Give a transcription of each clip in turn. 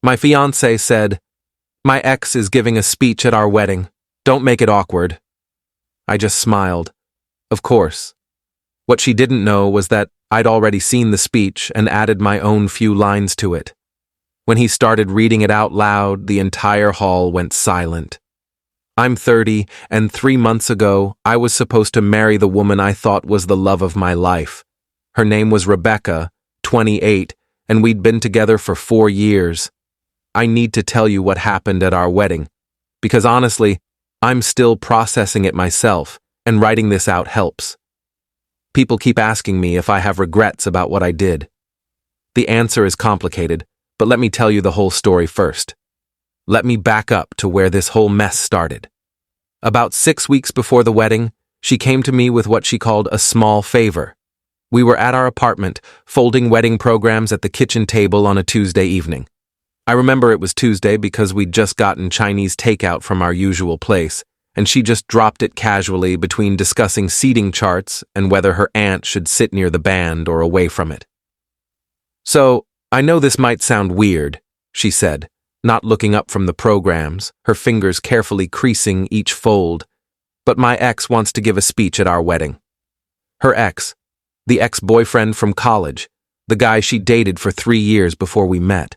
My fiancé said, "My ex is giving a speech at our wedding. Don't make it awkward." I just smiled. Of course. What she didn't know was that I'd already seen the speech and added my own few lines to it. When he started reading it out loud, the entire hall went silent. I'm 30, and 3 months ago, I was supposed to marry the woman I thought was the love of my life. Her name was Rebecca, 28, and we'd been together for 4 years. I need to tell you what happened at our wedding, because honestly, I'm still processing it myself, and writing this out helps. People keep asking me if I have regrets about what I did. The answer is complicated, but let me tell you the whole story first. Let me back up to where this whole mess started. About 6 weeks before the wedding, she came to me with what she called a small favor. We were at our apartment, folding wedding programs at the kitchen table on a Tuesday evening. I remember it was Tuesday because we'd just gotten Chinese takeout from our usual place, and she just dropped it casually between discussing seating charts and whether her aunt should sit near the band or away from it. "So, I know this might sound weird," she said, not looking up from the programs, her fingers carefully creasing each fold, "but my ex wants to give a speech at our wedding." Her ex, the ex-boyfriend from college, the guy she dated for 3 years before we met,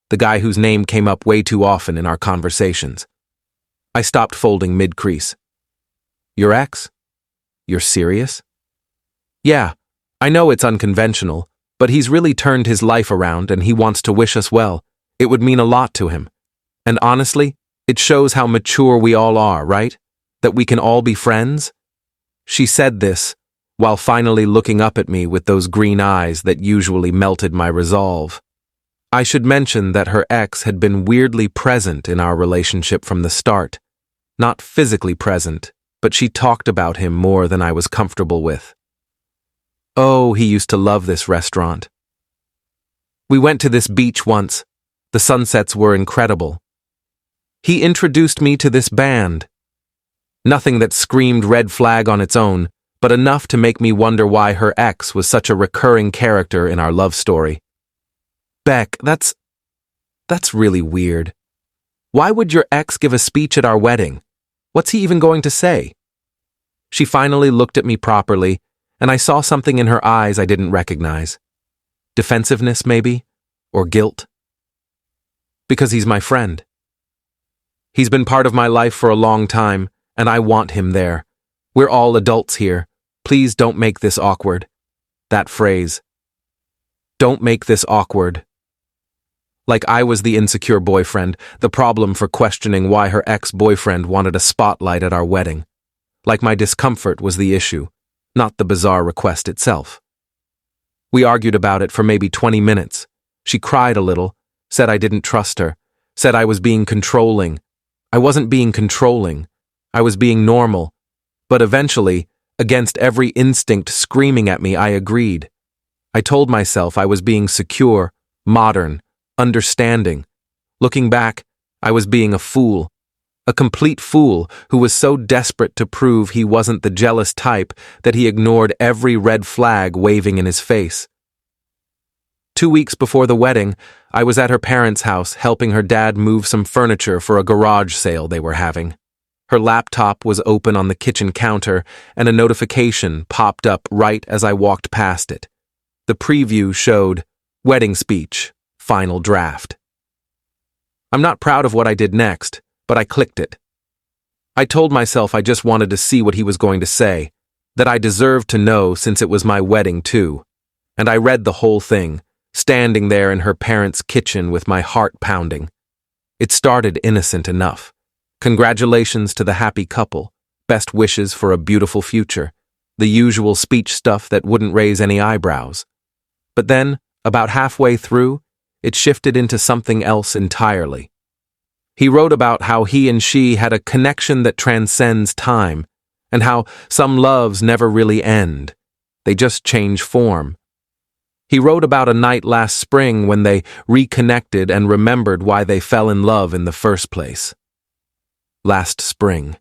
the guy whose name came up way too often in our conversations. I stopped folding mid-crease. "Your ex? You're serious?" "Yeah, I know it's unconventional, but he's really turned his life around and he wants to wish us well. It would mean a lot to him. And honestly, it shows how mature we all are, right? That we can all be friends?" She said this while finally looking up at me with those green eyes that usually melted my resolve. I should mention that her ex had been weirdly present in our relationship from the start. Not physically present, but she talked about him more than I was comfortable with. "Oh, he used to love this restaurant. We went to this beach once. The sunsets were incredible. He introduced me to this band." Nothing that screamed red flag on its own, but enough to make me wonder why her ex was such a recurring character in our love story. "Beck, that's really weird. Why would your ex give a speech at our wedding? What's he even going to say?" She finally looked at me properly, and I saw something in her eyes I didn't recognize. Defensiveness, maybe? Or guilt? "Because he's my friend. He's been part of my life for a long time, and I want him there. We're all adults here. Please don't make this awkward." That phrase. Don't make this awkward. Like I was the insecure boyfriend, the problem for questioning why her ex-boyfriend wanted a spotlight at our wedding. Like my discomfort was the issue, not the bizarre request itself. We argued about it for maybe 20 minutes. She cried a little, said I didn't trust her, said I was being controlling. I wasn't being controlling. I was being normal. But eventually, against every instinct screaming at me, I agreed. I told myself I was being secure, modern, understanding. Looking back, I was being a fool. A complete fool who was so desperate to prove he wasn't the jealous type that he ignored every red flag waving in his face. 2 weeks before the wedding, I was at her parents' house helping her dad move some furniture for a garage sale they were having. Her laptop was open on the kitchen counter, and a notification popped up right as I walked past it. The preview showed, "Wedding Speech, Final Draft." I'm not proud of what I did next, but I clicked it. I told myself I just wanted to see what he was going to say, that I deserved to know since it was my wedding too. And I read the whole thing, standing there in her parents' kitchen with my heart pounding. It started innocent enough. Congratulations to the happy couple, best wishes for a beautiful future, the usual speech stuff that wouldn't raise any eyebrows. But then, about halfway through, it shifted into something else entirely. He wrote about how he and she had a connection that transcends time, and how some loves never really end. They just change form. He wrote about a night last spring when they reconnected and remembered why they fell in love in the first place. Last spring.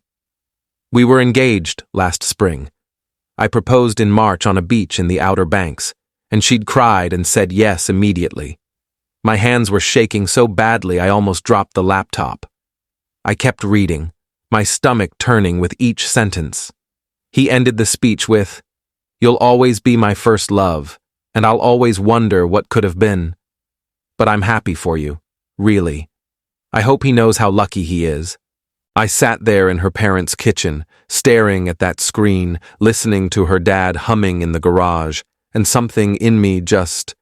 We were engaged last spring. I proposed in March on a beach in the Outer Banks, and she'd cried and said yes immediately. My hands were shaking so badly I almost dropped the laptop. I kept reading, my stomach turning with each sentence. He ended the speech with, "You'll always be my first love, and I'll always wonder what could have been. But I'm happy for you, really. I hope he knows how lucky he is." I sat there in her parents' kitchen, staring at that screen, listening to her dad humming in the garage, and something in me just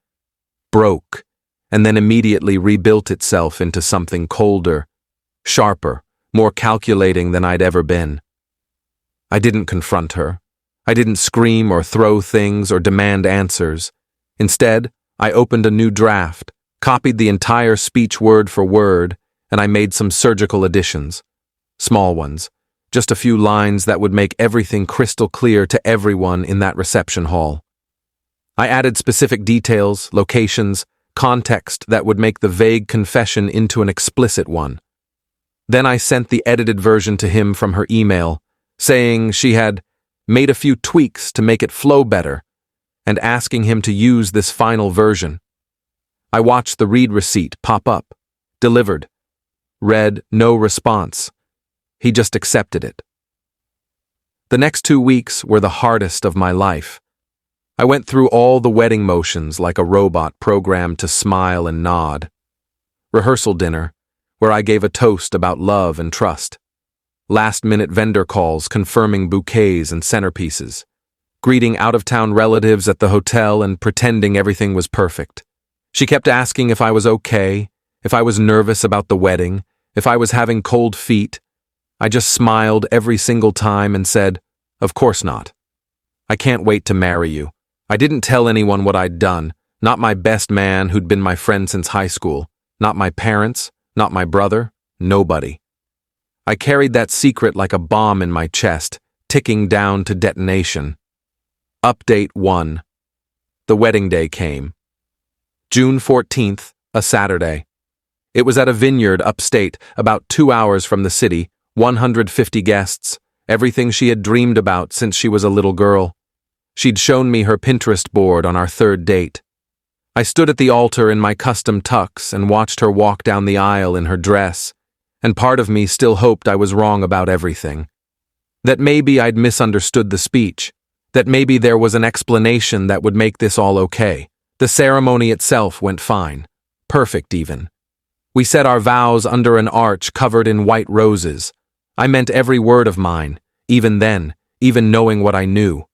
broke, and then immediately rebuilt itself into something colder, sharper, more calculating than I'd ever been. I didn't confront her. I didn't scream or throw things or demand answers. Instead, I opened a new draft, copied the entire speech word for word, and I made some surgical additions. Small ones, just a few lines that would make everything crystal clear to everyone in that reception hall. I added specific details, locations, context that would make the vague confession into an explicit one. Then I sent the edited version to him from her email, saying she had made a few tweaks to make it flow better, and asking him to use this final version. I watched the read receipt pop up, delivered, read no response. He just accepted it. The next 2 weeks were the hardest of my life. I went through all the wedding motions like a robot programmed to smile and nod. Rehearsal dinner, where I gave a toast about love and trust. Last-minute vendor calls confirming bouquets and centerpieces. Greeting out-of-town relatives at the hotel and pretending everything was perfect. She kept asking if I was okay, if I was nervous about the wedding, if I was having cold feet. I just smiled every single time and said, "Of course not. I can't wait to marry you." I didn't tell anyone what I'd done, not my best man who'd been my friend since high school, not my parents, not my brother, nobody. I carried that secret like a bomb in my chest, ticking down to detonation. Update 1. The wedding day came. June 14th, a Saturday. It was at a vineyard upstate, about 2 hours from the city, 150 guests, everything she had dreamed about since she was a little girl. She'd shown me her Pinterest board on our third date. I stood at the altar in my custom tux and watched her walk down the aisle in her dress, and part of me still hoped I was wrong about everything. That maybe I'd misunderstood the speech, that maybe there was an explanation that would make this all okay. The ceremony itself went fine, perfect even. We said our vows under an arch covered in white roses. I meant every word of mine, even then, even knowing what I knew.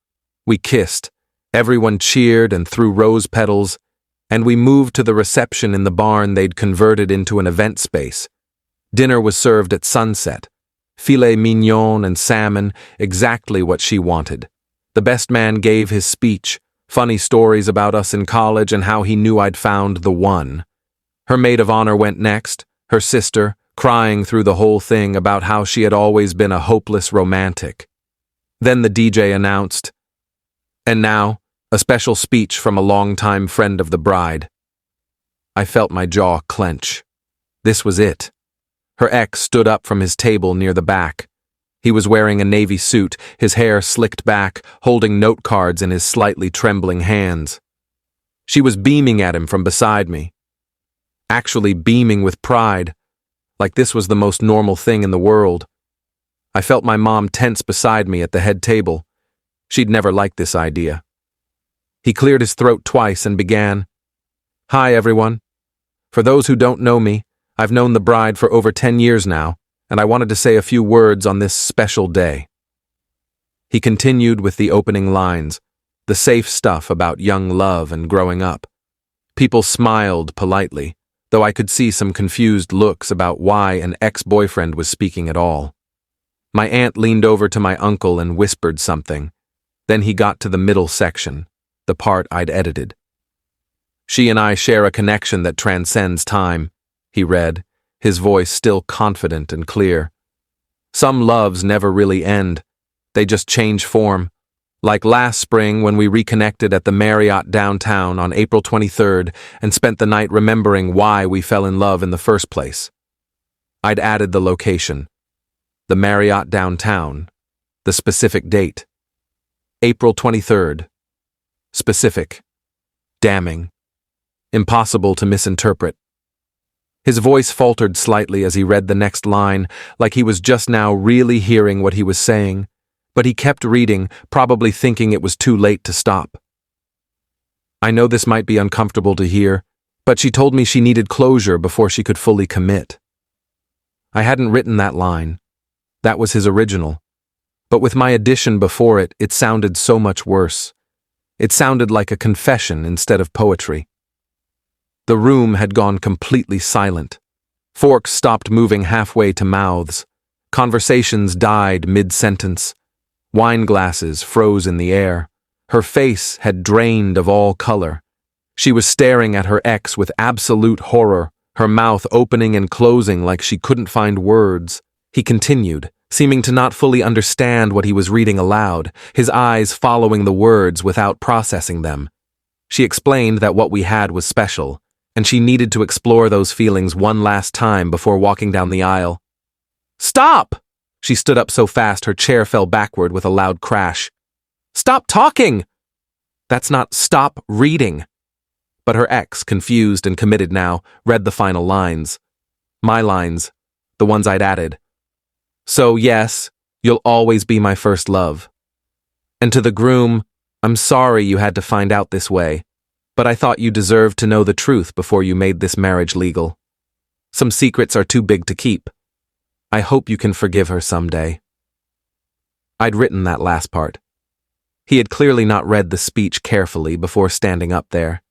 We kissed, everyone cheered and threw rose petals, and we moved to the reception in the barn they'd converted into an event space. Dinner was served at sunset. Filet mignon and salmon, exactly what she wanted. The best man gave his speech, funny stories about us in college and how he knew I'd found the one. Her maid of honor went next, her sister, crying through the whole thing about how she had always been a hopeless romantic. Then the DJ announced, "And now, a special speech from a longtime friend of the bride." I felt my jaw clench. This was it. Her ex stood up from his table near the back. He was wearing a navy suit, his hair slicked back, holding note cards in his slightly trembling hands. She was beaming at him from beside me. Actually beaming with pride, like this was the most normal thing in the world. I felt my mom tense beside me at the head table. She'd never liked this idea. He cleared his throat twice and began, "Hi, everyone. For those who don't know me, I've known the bride for over 10 years now, and I wanted to say a few words on this special day." He continued with the opening lines, the safe stuff about young love and growing up. People smiled politely, though I could see some confused looks about why an ex-boyfriend was speaking at all. My aunt leaned over to my uncle and whispered something. Then he got to the middle section, the part I'd edited. "She and I share a connection that transcends time," he read, his voice still confident and clear. "Some loves never really end. They just change form. Like last spring when we reconnected at the Marriott downtown on April 23rd and spent the night remembering why we fell in love in the first place." I'd added the location. The Marriott downtown. The specific date. April 23rd. Specific. Damning. impossible to misinterpret. His voice faltered slightly as he read the next line, like he was just now really hearing what he was saying, but he kept reading, probably thinking it was too late to stop. I know this might be uncomfortable to hear, but she told me she needed closure before she could fully commit. I hadn't written that line. That was his original. But with my addition before it, it sounded so much worse. It sounded like a confession instead of poetry. The room had gone completely silent. Forks stopped moving halfway to mouths. Conversations died mid-sentence. Wine glasses froze in the air. Her face had drained of all color. She was staring at her ex with absolute horror, her mouth opening and closing like she couldn't find words. He continued, seeming to not fully understand what he was reading aloud, his eyes following the words without processing them. She explained that what we had was special, and she needed to explore those feelings one last time before walking down the aisle. "Stop!" She stood up so fast her chair fell backward with a loud crash. "Stop talking!" "That's not stop reading." But her ex, confused and committed now, read the final lines. My lines, the ones I'd added. "So yes, you'll always be my first love. And to the groom, I'm sorry you had to find out this way, but I thought you deserved to know the truth before you made this marriage legal. Some secrets are too big to keep. I hope you can forgive her someday." I'd written that last part. He had clearly not read the speech carefully before standing up there.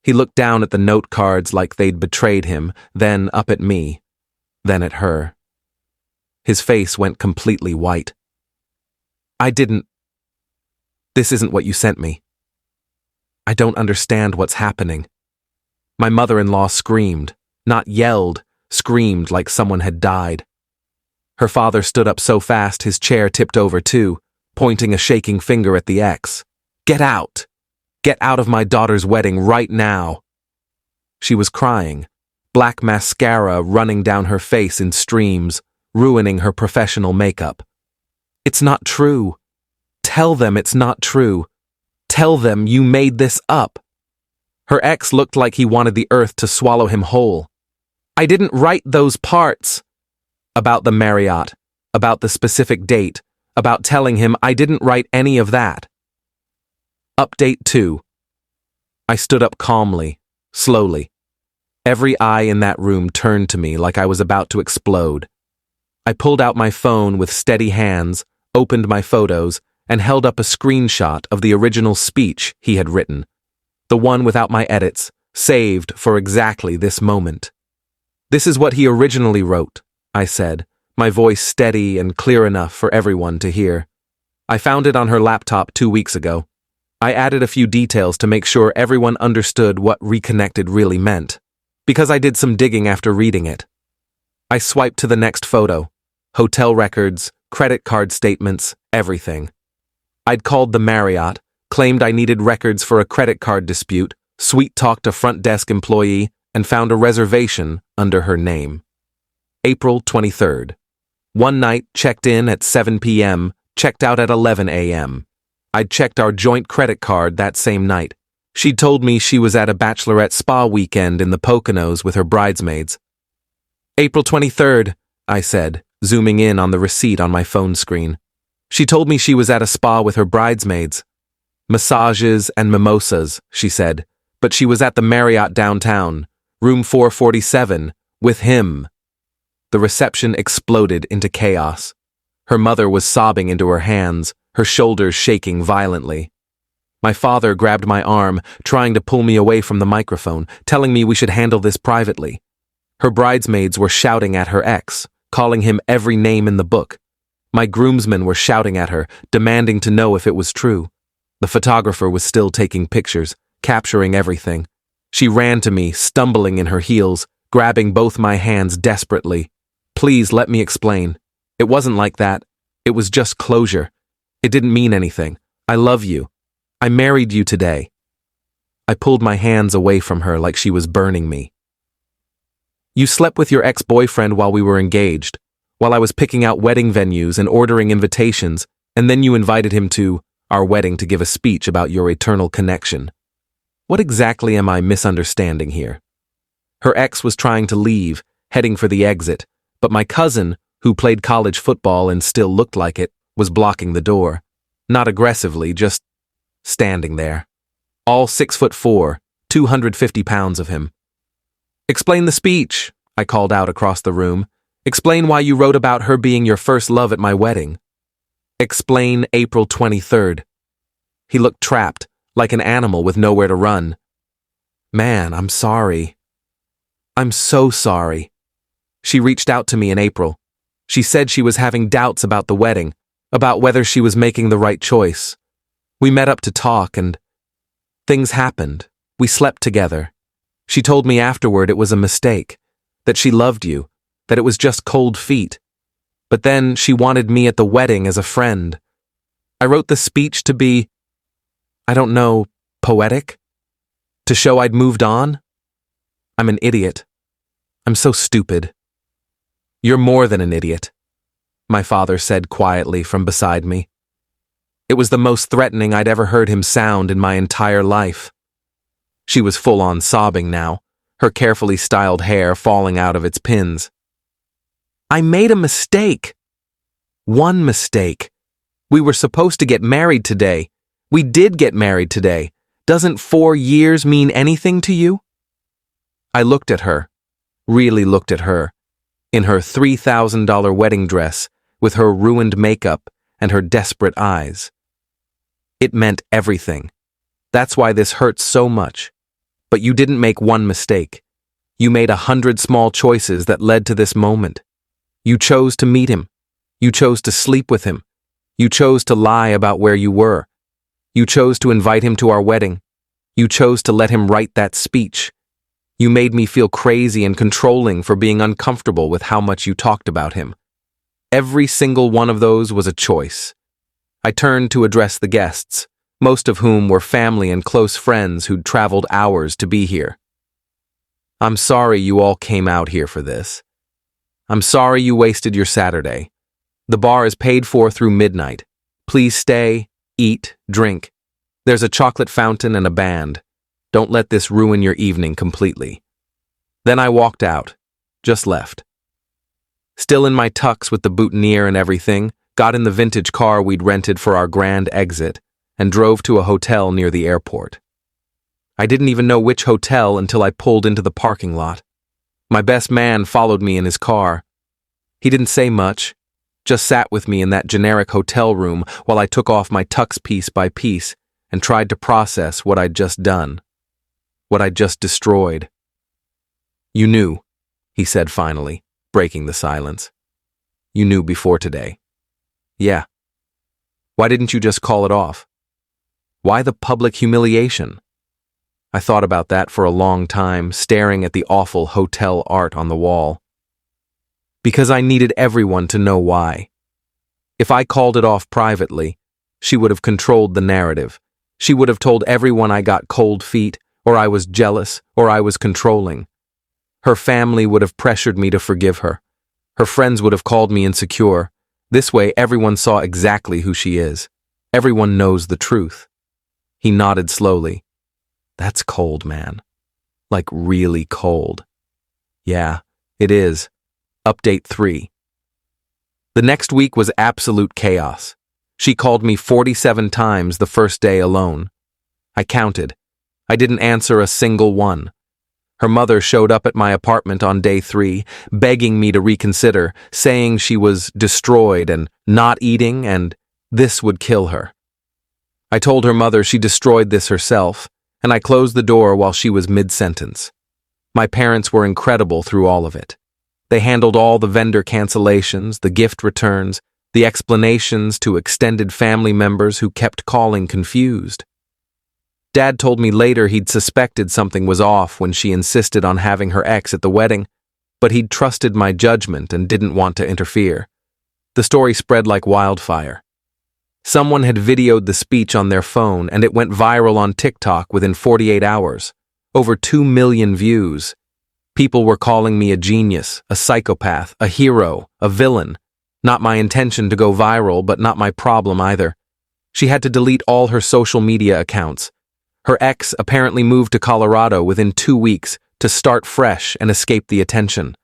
He looked down at the note cards like they'd betrayed him, then up at me, then at her. His face went completely white. This isn't what you sent me. I don't understand what's happening." My mother-in-law screamed, not yelled, screamed like someone had died. Her father stood up so fast his chair tipped over too, pointing a shaking finger at the ex. "Get out! Get out of my daughter's wedding right now!" She was crying, black mascara running down her face in streams, ruining her professional makeup. "It's not true. Tell them it's not true. Tell them you made this up." Her ex looked like he wanted the earth to swallow him whole. "I didn't write those parts." About the Marriott, about the specific date, about telling him I didn't write any of that. Update 2. I stood up calmly, slowly. Every eye in that room turned to me like I was about to explode. I pulled out my phone with steady hands, opened my photos, and held up a screenshot of the original speech he had written, the one without my edits, saved for exactly this moment. "This is what he originally wrote," I said, my voice steady and clear enough for everyone to hear. "I found it on her laptop 2 weeks ago. I added a few details to make sure everyone understood what reconnected really meant, because I did some digging after reading it." I swiped to the next photo. Hotel records, credit card statements, everything. I'd called the Marriott, claimed I needed records for a credit card dispute, sweet-talked a front desk employee, and found a reservation under her name. April 23rd. One night, checked in at 7 p.m., checked out at 11 a.m. I'd checked our joint credit card that same night. She'd told me she was at a bachelorette spa weekend in the Poconos with her bridesmaids. April 23rd, I said, zooming in on the receipt on my phone screen. She told me she was at a spa with her bridesmaids. Massages and mimosas, she said, but she was at the Marriott downtown, room 447, with him. The reception exploded into chaos. Her mother was sobbing into her hands, her shoulders shaking violently. My father grabbed my arm, trying to pull me away from the microphone, telling me we should handle this privately. Her bridesmaids were shouting at her ex, calling him every name in the book. My groomsmen were shouting at her, demanding to know if it was true. The photographer was still taking pictures, capturing everything. She ran to me, stumbling in her heels, grabbing both my hands desperately. "Please let me explain. It wasn't like that. It was just closure. It didn't mean anything. I love you. I married you today." I pulled my hands away from her like she was burning me. "You slept with your ex-boyfriend while we were engaged, while I was picking out wedding venues and ordering invitations, and then you invited him to our wedding to give a speech about your eternal connection. What exactly am I misunderstanding here? Her ex was trying to leave, heading for the exit, but my cousin, who played college football and still looked like it, was blocking the door. Not aggressively, just standing there. All 6'4", 250 pounds of him. "Explain the speech," I called out across the room. "Explain why you wrote about her being your first love at my wedding. Explain April 23rd. He looked trapped, like an animal with nowhere to run. "Man, I'm sorry. I'm so sorry." She reached out to me in April. She said she was having doubts about the wedding, about whether she was making the right choice. We met up to talk and things happened. We slept together. She told me afterward it was a mistake, that she loved you, that it was just cold feet. But then she wanted me at the wedding as a friend. I wrote the speech to be, I don't know, poetic? To show I'd moved on? I'm an idiot. I'm so stupid. "You're more than an idiot," my father said quietly from beside me. It was the most threatening I'd ever heard him sound in my entire life. She was full-on sobbing now, her carefully styled hair falling out of its pins. "I made a mistake. One mistake. We were supposed to get married today. We did get married today. Doesn't 4 years mean anything to you?" I looked at her, really looked at her, in her $3,000 wedding dress, with her ruined makeup and her desperate eyes. It meant everything. That's why this hurts so much. But you didn't make one mistake. You made 100 small choices that led to this moment. You chose to meet him. You chose to sleep with him. You chose to lie about where you were. You chose to invite him to our wedding. You chose to let him write that speech. You made me feel crazy and controlling for being uncomfortable with how much you talked about him. Every single one of those was a choice. I turned to address the guests, most of whom were family and close friends who'd traveled hours to be here. "I'm sorry you all came out here for this. I'm sorry you wasted your Saturday. The bar is paid for through midnight. Please stay, eat, drink. There's a chocolate fountain and a band. Don't let this ruin your evening completely." Then I walked out, just left. Still in my tux with the boutonniere and everything, got in the vintage car we'd rented for our grand exit, and drove to a hotel near the airport. I didn't even know which hotel until I pulled into the parking lot. My best man followed me in his car. He didn't say much, just sat with me in that generic hotel room while I took off my tux piece by piece and tried to process what I'd just done, what I'd just destroyed. "You knew," he said finally, breaking the silence. "You knew before today." "Yeah." "Why didn't you just call it off? Why the public humiliation?" I thought about that for a long time, staring at the awful hotel art on the wall. Because I needed everyone to know why. If I called it off privately, she would have controlled the narrative. She would have told everyone I got cold feet, or I was jealous, or I was controlling. Her family would have pressured me to forgive her. Her friends would have called me insecure. This way, everyone saw exactly who she is. Everyone knows the truth. He nodded slowly. "That's cold, man. Like really cold." "Yeah, it is." Update 3. The next week was absolute chaos. She called me 47 times the first day alone. I counted. I didn't answer a single one. Her mother showed up at my apartment on day 3, begging me to reconsider, saying she was destroyed and not eating and this would kill her. I told her mother she destroyed this herself, and I closed the door while she was mid-sentence. My parents were incredible through all of it. They handled all the vendor cancellations, the gift returns, the explanations to extended family members who kept calling confused. Dad told me later he'd suspected something was off when she insisted on having her ex at the wedding, but he'd trusted my judgment and didn't want to interfere. The story spread like wildfire. Someone had videoed the speech on their phone and it went viral on TikTok within 48 hours. Over 2 million views. People were calling me a genius, a psychopath, a hero, a villain. Not my intention to go viral, but not my problem either. She had to delete all her social media accounts. Her ex apparently moved to Colorado within 2 weeks to start fresh and escape the attention.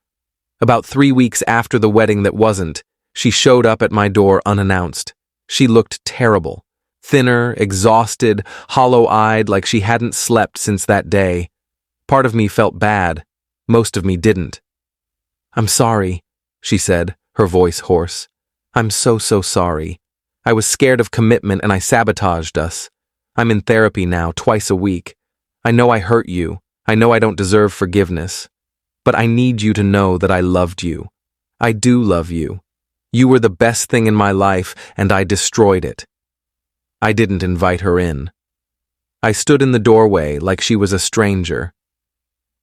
About 3 weeks after the wedding that wasn't, she showed up at my door unannounced. She looked terrible. Thinner, exhausted, hollow-eyed, like she hadn't slept since that day. Part of me felt bad. Most of me didn't. "I'm sorry," she said, her voice hoarse. "I'm so sorry. I was scared of commitment and I sabotaged us. I'm in therapy now, twice a week. I know I hurt you. I know I don't deserve forgiveness. But I need you to know that I loved you. I do love you. You were the best thing in my life, and I destroyed it." I didn't invite her in. I stood in the doorway like she was a stranger.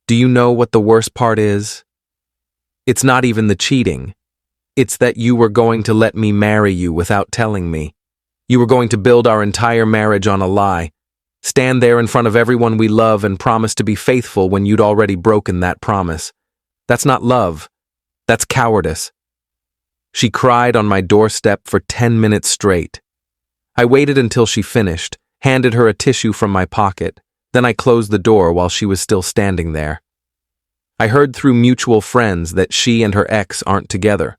Do you know what the worst part is? It's not even the cheating. It's that you were going to let me marry you without telling me. You were going to build our entire marriage on a lie. Stand there in front of everyone we love and promise to be faithful when you'd already broken that promise. That's not love. That's cowardice. She cried on my doorstep for 10 minutes straight. I waited until she finished, handed her a tissue from my pocket, then I closed the door while she was still standing there. I heard through mutual friends that she and her ex aren't together.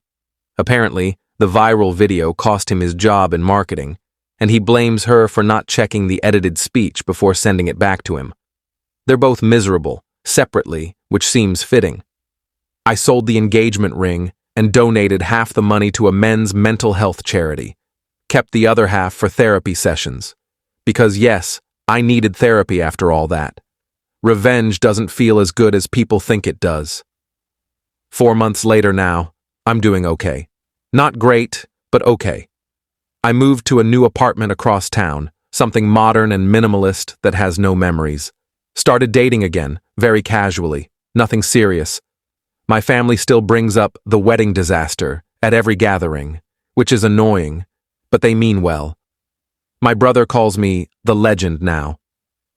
Apparently, the viral video cost him his job in marketing, and he blames her for not checking the edited speech before sending it back to him. They're both miserable, separately, which seems fitting. I sold the engagement ring and donated half the money to a men's mental health charity, kept the other half for therapy sessions. Because yes, I needed therapy after all that. Revenge doesn't feel as good as people think it does. 4 months later now, I'm doing okay. Not great, but okay. I moved to a new apartment across town, something modern and minimalist that has no memories. Started dating again, very casually, nothing serious. My family still brings up the wedding disaster at every gathering, which is annoying, but they mean well. My brother calls me the legend now.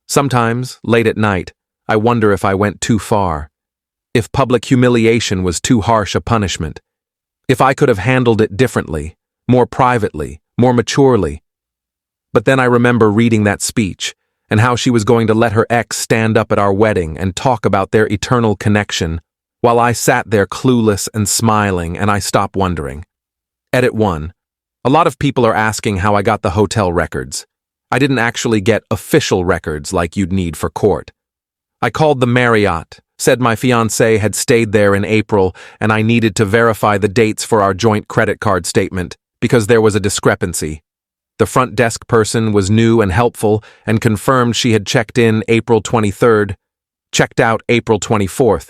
Sometimes, late at night, I wonder if I went too far. If public humiliation was too harsh a punishment. If I could have handled it differently, more privately, more maturely. But then I remember reading that speech and how she was going to let her ex stand up at our wedding and talk about their eternal connection, while I sat there clueless and smiling, and I stopped wondering. Edit 1. A lot of people are asking how I got the hotel records. I didn't actually get official records like you'd need for court. I called the Marriott, said my fiancée had stayed there in April and I needed to verify the dates for our joint credit card statement because there was a discrepancy. The front desk person was new and helpful and confirmed she had checked in April 23rd, checked out April 24th.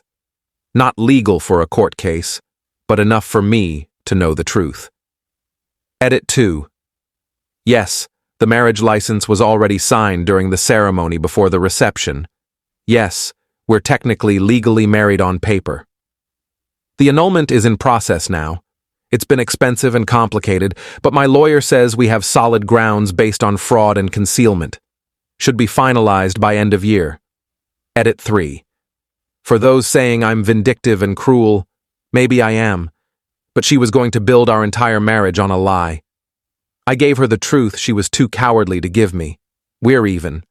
Not legal for a court case, but enough for me to know the truth. Edit 2. Yes, the marriage license was already signed during the ceremony before the reception. Yes, we're technically legally married on paper. The annulment is in process now. It's been expensive and complicated, but my lawyer says we have solid grounds based on fraud and concealment. Should be finalized by end of year. Edit 3. For those saying I'm vindictive and cruel, maybe I am, but she was going to build our entire marriage on a lie. I gave her the truth she was too cowardly to give me. We're even.